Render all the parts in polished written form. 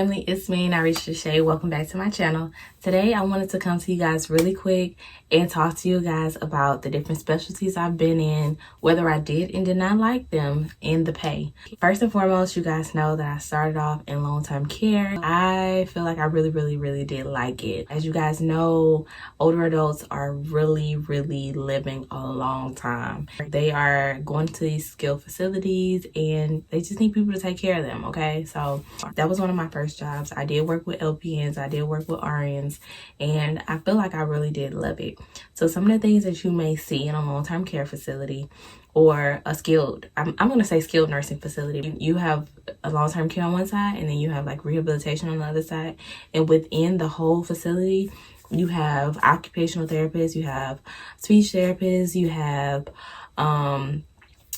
family, it's me, Narisha Shay. Welcome back to my channel. Today I wanted to come to you guys really quick and talk to you guys about the different specialties I've been in, whether I did and did not like them, and the pay. First and foremost, you guys know that I started off in long-term care. I feel like I really did like it. As you guys know, older adults are really living a long time. They are going to these skilled facilities and they just need people to take care of them, okay? So that was one of my first jobs. I did work with LPNs, I did work with RNs, and I feel like I really did love it. So some of the things that you may see in a long-term care facility or a skilled, I'm going to say skilled nursing facility, you have a long-term care on one side and then you have like rehabilitation on the other side. And within the whole facility, you have occupational therapists, you have speech therapists, you have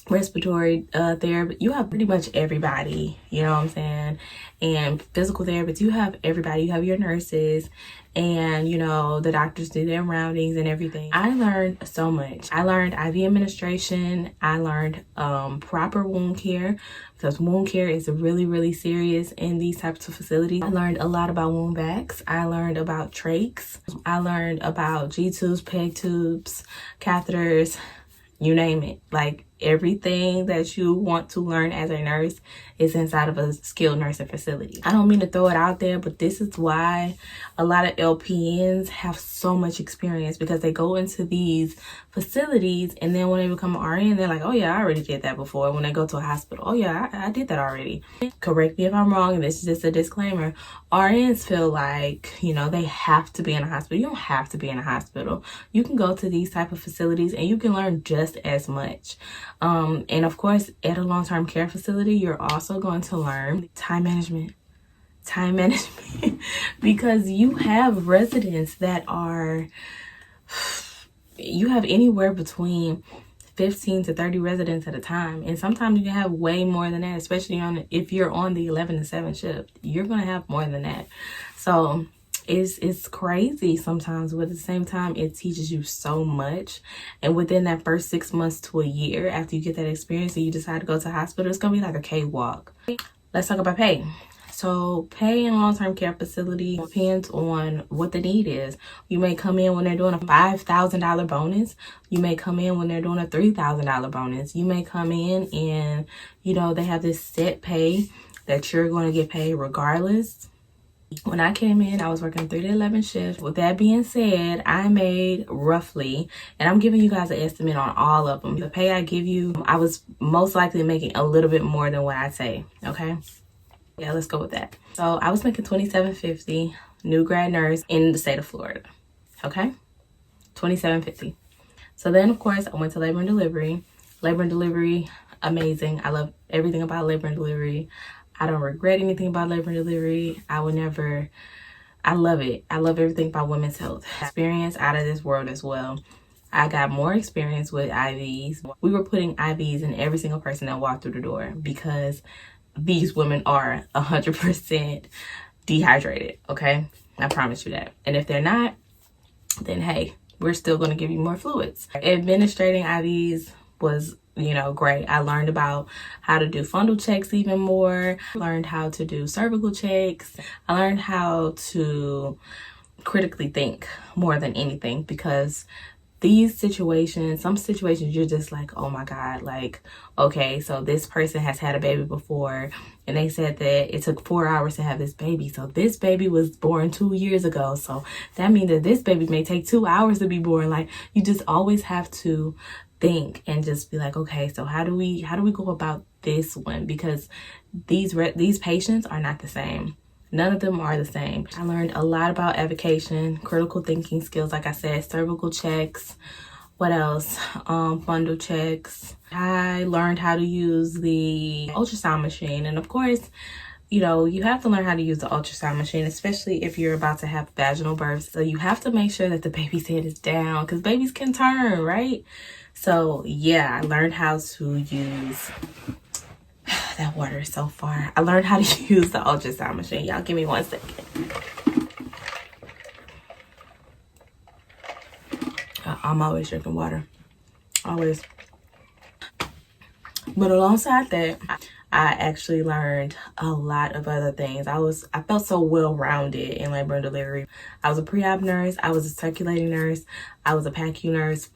respiratory therapy. You have pretty much everybody, you know what I'm saying? And physical therapists, you have everybody. You have your nurses, and you know, the doctors do their roundings and everything. I learned so much. I learned IV administration. I learned proper wound care, because wound care is really serious in these types of facilities. I learned a lot about wound vacs. I learned about trachs. I learned about G-tubes, PEG tubes, catheters, you name it. Like everything that you want to learn as a nurse is inside of a skilled nursing facility. I don't mean to throw it out there, but this is why a lot of LPNs have so much experience, because they go into these facilities and then when they become an RN, they're like, oh yeah, I already did that before. When they go to a hospital, oh yeah, I did that already. Correct me if I'm wrong, and this is just a disclaimer. RNs feel like, you know, they have to be in a hospital. You don't have to be in a hospital. You can go to these type of facilities and you can learn just as much. And of course, at a long-term care facility, you're also going to learn time management, because you have residents that are, you have anywhere between 15 to 30 residents at a time, and sometimes you can have way more than that, especially if you're on the 11 to 7 shift. You're going to have more than that. So it's crazy sometimes, but at the same time, it teaches you so much. And within that first 6 months to a year, after you get that experience and you decide to go to hospital, it's gonna be like a cakewalk. Let's talk about pay. So pay in a long-term care facility depends on what the need is. You may come in when they're doing a $5,000 bonus. You may come in when they're doing a $3,000 bonus. You may come in and, you know, they have this set pay that you're going to get paid regardless. When I came in, I was working 3 to 11 shifts. With that being said, I made roughly, and I'm giving you guys an estimate on all of them. The pay I give you, I was most likely making a little bit more than what I say, okay? Yeah, let's go with that. So I was making $27.50, new grad nurse in the state of Florida, okay? $27.50. So then, of course, I went to labor and delivery. Labor and delivery, amazing. I love everything about labor and delivery. I don't regret anything about labor and delivery. I love it. I love everything about women's health. Experience out of this world as well. I got more experience with IVs. We were putting IVs in every single person that walked through the door, because these women are 100% dehydrated, okay? I promise you that. And if they're not, then hey, we're still gonna give you more fluids. Administrating IVs was, you know, great. I learned about how to do fundal checks even more. I learned how to do cervical checks. I learned how to critically think more than anything, because these situations, some situations, you're just like, oh my God, like, okay, so this person has had a baby before and they said that it took 4 hours to have this baby. So this baby was born 2 years ago. So that means that this baby may take 2 hours to be born. Like, you just always have to think and just be like, okay, so how do we go about this one? Because these patients are not the same. None of them are the same. I learned a lot about avocation, critical thinking skills, like I said, cervical checks. What else? Fundal checks. I learned how to use the ultrasound machine. And of course, you know, you have to learn how to use the ultrasound machine, especially if you're about to have vaginal births. So you have to make sure that the baby's head is down, because babies can turn, right? So yeah, I learned how to use, that water is so far. I learned how to use the ultrasound machine. Y'all give me 1 second. I'm always drinking water, always. But alongside that, I actually learned a lot of other things. I felt so well-rounded in labor and delivery. I was a pre-op nurse, I was a circulating nurse, I was a PACU nurse.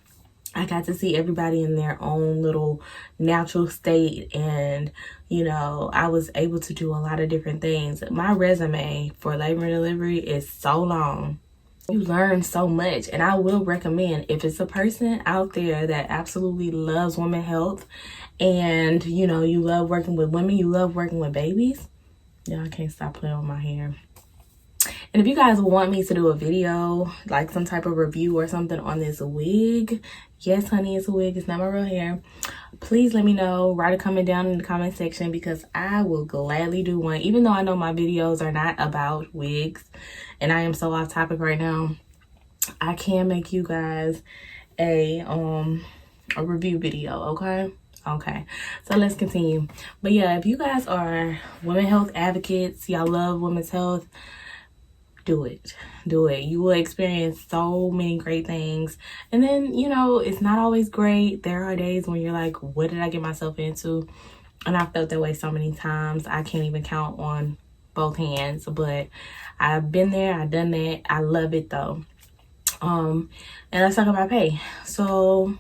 I got to see everybody in their own little natural state, and you know, I was able to do a lot of different things. My resume for labor and delivery is so long. You learn so much, and I will recommend, if it's a person out there that absolutely loves women's health, and you know, you love working with women, you love working with babies. Yeah, I can't stop playing with my hair. And if you guys want me to do a video, like some type of review or something on this wig, yes honey, it's a wig, it's not my real hair, please let me know. Write a comment down in the comment section, because I will gladly do one. Even though I know my videos are not about wigs and I am so off topic right now, I can make you guys a review video. Okay, so let's continue. But yeah, if you guys are women's health advocates, y'all love women's health, do it. You will experience so many great things. And then, you know, it's not always great. There are days when you're like, what did I get myself into? And I felt that way so many times, I can't even count on both hands. But I've been there, I've done that. I love it though. And let's talk about pay. So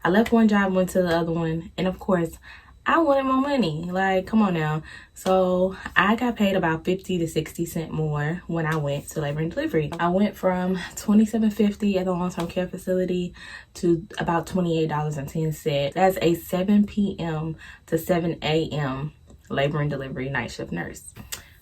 I left one job, went to the other one, and of course I wanted more money. Like, come on now. So I got paid about 50 to 60 cents more when I went to labor and delivery. I went from $27.50 at the long-term care facility to about $28.10. That's a 7 p.m. to 7 a.m. labor and delivery night shift nurse.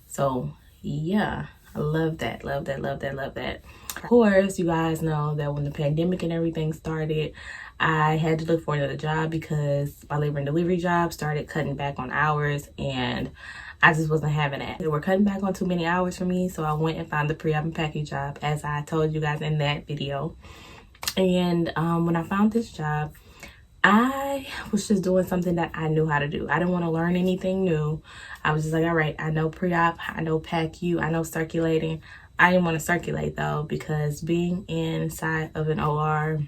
So yeah, I love that. Of course, you guys know that when the pandemic and everything started, I had to look for another job because my labor and delivery job started cutting back on hours, and I just wasn't having that. They were cutting back on too many hours for me, so I went and found the pre-op and PACU job, as I told you guys in that video. And when I found this job, I was just doing something that I knew how to do. I didn't want to learn anything new. I was just like, all right, I know pre-op, I know PACU, I know circulating. I didn't want to circulate though, because being inside of an OR,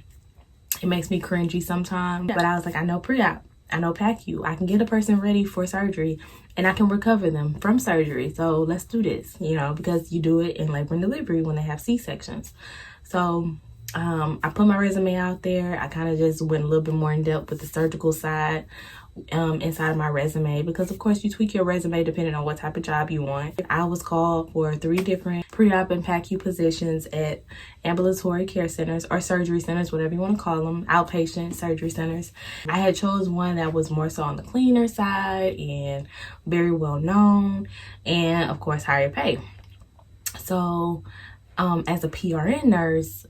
it makes me cringy sometimes. But I was like, I know pre-op, I know PACU, I can get a person ready for surgery and I can recover them from surgery. So let's do this, you know, because you do it in labor and delivery when they have C-sections. So I put my resume out there. I kind of just went a little bit more in depth with the surgical side inside of my resume, because of course you tweak your resume depending on what type of job you want. I was called for 3 different pre-op and PACU positions at ambulatory care centers or surgery centers, whatever you want to call them, outpatient surgery centers. I had chose one that was more so on the cleaner side and very well known, and of course higher pay. So as a PRN nurse,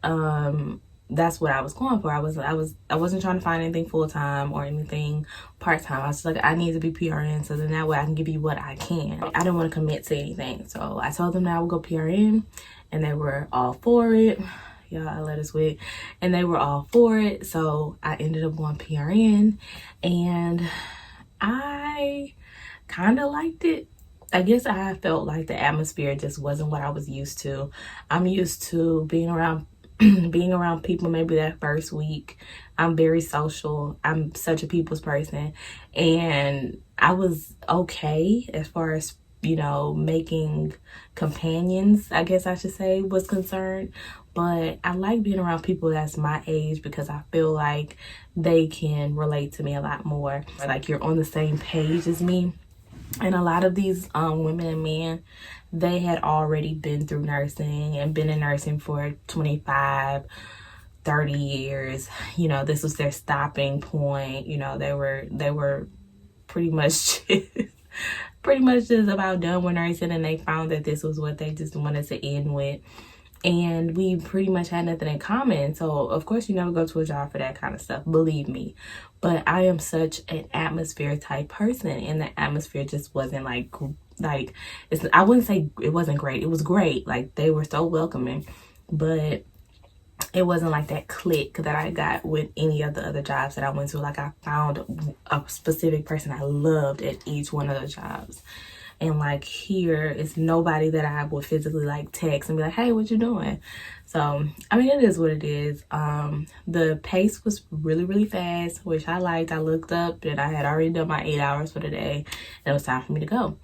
that's what I was going for. I wasn't trying to find anything full-time or anything part-time. I was like, I need to be PRN, so then that way I can give you what I can. I didn't want to commit to anything. So I told them that I would go PRN, and they were all for it. Y'all, I let us wait. And they were all for it. So I ended up going PRN, and I kind of liked it. I guess I felt like the atmosphere just wasn't what I was used to. I'm used to being around people maybe that first week. I'm very social. I'm such a people's person. And I was okay as far as, you know, making companions, I guess I should say, was concerned. But I like being around people that's my age, because I feel like they can relate to me a lot more. Like, you're on the same page as me. And a lot of these women and men, they had already been through nursing and been in nursing for 25, 30 years. You know, this was their stopping point. You know, they were pretty much just about done with nursing, and they found that this was what they just wanted to end with. And we pretty much had nothing in common. So of course you never go to a job for that kind of stuff, believe me. But I am such an atmosphere type person, and the atmosphere just wasn't like I wouldn't say it wasn't great. It was great. Like, they were so welcoming, but it wasn't like that click that I got with any of the other jobs that I went to. Like, I found a specific person I loved at each one of the jobs. And like here it's nobody that I would physically like text and be like, hey, what you doing? So I mean, it is what it is. The pace was really, really fast, which I liked. I looked up and I had already done my 8 hours for the day and it was time for me to go.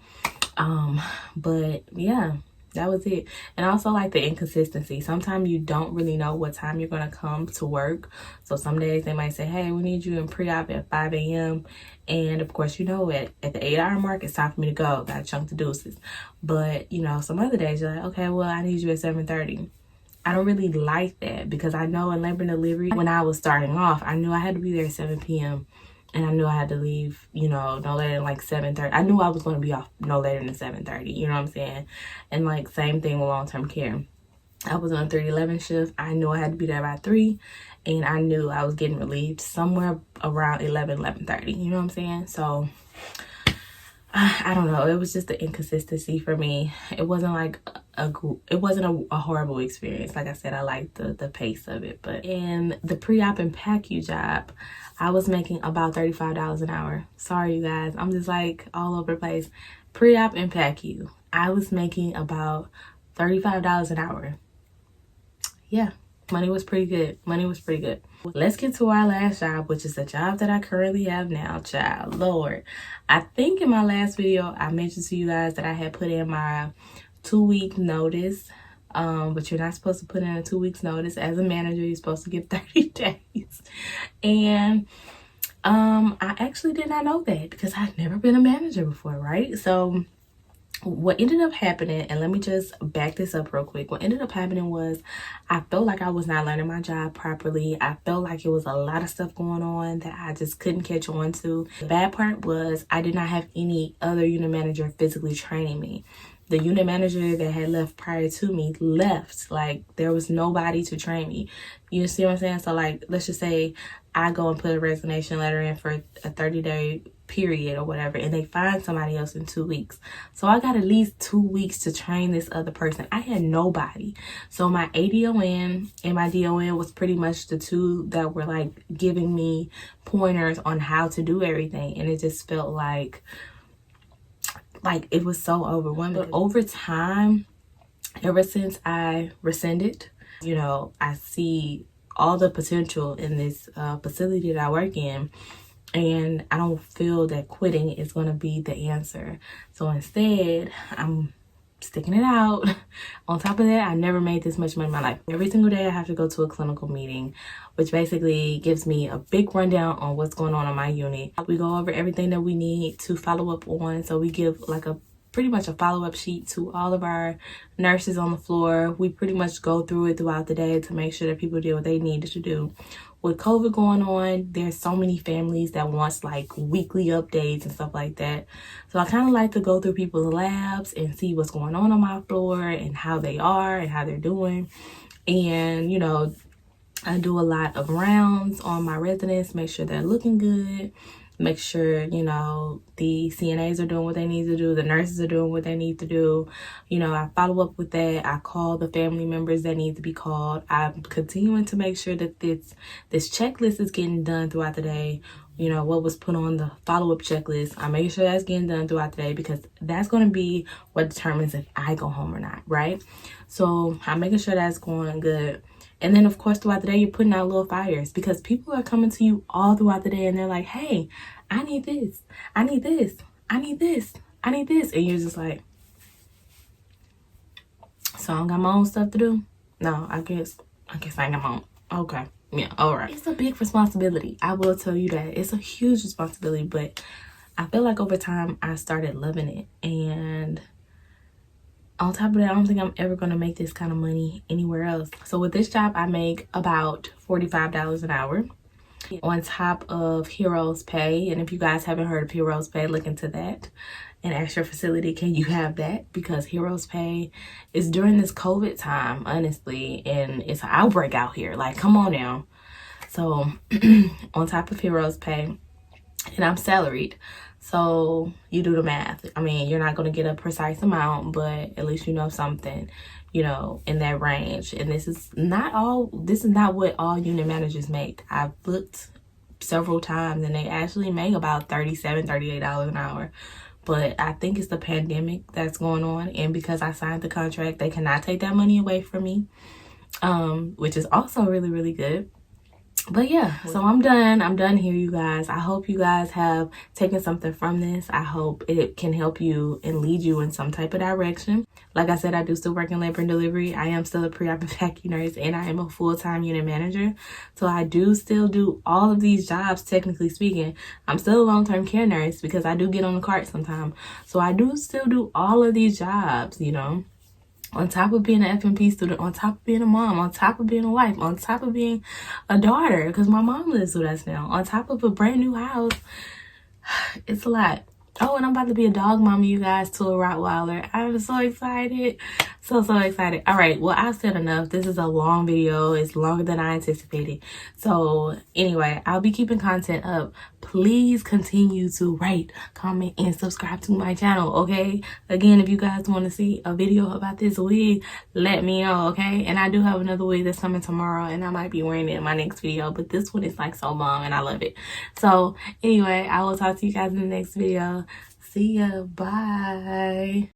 But yeah, that was it. And I also like the inconsistency. Sometimes you don't really know what time you're going to come to work. So some days they might say, hey, we need you in pre-op at 5 a.m. And of course, you know, at the 8 hour mark, it's time for me to go. Got to chunk the deuces. But, you know, some other days you're like, okay, well, I need you at 7:30. I don't really like that because I know in labor and delivery, when I was starting off, I knew I had to be there at 7 p.m. And I knew I had to leave, you know, no later than like 7:30. I knew I was going to be off no later than 7:30. You know what I'm saying? And like same thing with long-term care. I was on 3-11 shift. I knew I had to be there by 3. And I knew I was getting relieved somewhere around 11:30. You know what I'm saying? So I don't know. It was just the inconsistency for me. It wasn't like it wasn't a horrible experience. Like I said, I liked the pace of it. But in the pre-op and PACU job, I was making about $35 an hour. Sorry, you guys. I'm just like all over the place. Pre-op and PACU, I was making about $35 an hour. Yeah, money was pretty good. Money was pretty good. Let's get to our last job, which is the job that I currently have now, child. Lord, I think in my last video, I mentioned to you guys that I had put in my 2-week notice. But you're not supposed to put in a 2 weeks notice. As a manager, you're supposed to give 30 days. And I actually did not know that because I've never been a manager before, right? So what ended up happening, and let me just back this up real quick. What ended up happening was I felt like I was not learning my job properly. I felt like it was a lot of stuff going on that I just couldn't catch on to. The bad part was I did not have any other unit manager physically training me. The unit manager that had left prior to me left. Like, there was nobody to train me. You see what I'm saying? So, like, let's just say I go and put a resignation letter in for a 30-day period or whatever, and they find somebody else in 2 weeks. So I got at least 2 weeks to train this other person. I had nobody. So my ADON and my DON was pretty much the two that were, like, giving me pointers on how to do everything. And it just felt like it was so overwhelming. But over time, ever since I rescinded, you know, I see all the potential in this facility that I work in, and I don't feel that quitting is going to be the answer. So instead, I'm sticking it out. On top of that, I never made this much money in my life. Every single day I have to go to a clinical meeting, which basically gives me a big rundown on what's going on in my unit. We go over everything that we need to follow up on. So we give like pretty much a follow-up sheet to all of our nurses on the floor. We pretty much go through it throughout the day to make sure that people do what they needed to do. With COVID going on, there's so many families that wants like weekly updates and stuff like that. So I kind of like to go through people's labs and see what's going on my floor and how they are and how they're doing. And, you know, I do a lot of rounds on my residents, make sure they're looking good. Make sure, you know, the CNAs are doing what they need to do. The nurses are doing what they need to do. You know, I follow up with that. I call the family members that need to be called. I'm continuing to make sure that this checklist is getting done throughout the day. You know, what was put on the follow-up checklist. I make sure that's getting done throughout the day because that's going to be what determines if I go home or not, right? So I'm making sure that's going good. And then, of course, throughout the day, you're putting out little fires because people are coming to you all throughout the day and they're like, hey, I need this. I need this. I need this. I need this. And you're just like, so I don't got my own stuff to do? No, I guess I ain't got my own. Okay. Yeah, all right. It's a big responsibility. I will tell you that. It's a huge responsibility, but I feel like over time, I started loving it. And on top of that, I don't think I'm ever going to make this kind of money anywhere else. So with this job, I make about $45 an hour on top of Heroes Pay. And if you guys haven't heard of Heroes Pay, look into that and ask your facility, can you have that? Because Heroes Pay is during this COVID time, honestly, and it's an outbreak out here. Like, come on now. So on top of Heroes Pay, and I'm salaried. So you do the math. I mean, you're not going to get a precise amount, but at least you know something, you know, in that range. And this is not what all unit managers make. I've looked several times and they actually make about $37, $38 an hour, but I think it's the pandemic that's going on, and because I signed the contract, they cannot take that money away from me, which is also really, really good. But yeah, so I'm done here, you guys. I hope you guys have taken something from this. I hope it can help you and lead you in some type of direction. Like I said, I do still work in labor and delivery. I am still a pre-op and PACU nurse, and I am a full-time unit manager. So I do still do all of these jobs, technically speaking. I'm still a long-term care nurse because I do get on the cart sometimes. So I do still do all of these jobs, you know, on top of being an FNP student, on top of being a mom, on top of being a wife, on top of being a daughter, because my mom lives with us now, on top of a brand new house. It's a lot. Oh, and I'm about to be a dog mommy, you guys, to a Rottweiler. I'm so excited. So excited. All right, well, I've said enough. This is a long video. It's longer than I anticipated. So anyway, I'll be keeping content up. Please continue to rate, comment, and subscribe to my channel, okay? Again, if you guys want to see a video about this wig, let me know, okay? And I do have another wig that's coming tomorrow, and I might be wearing it in my next video, but this one is like so bomb, and I love it. So anyway, I will talk to you guys in the next video. See ya. Bye.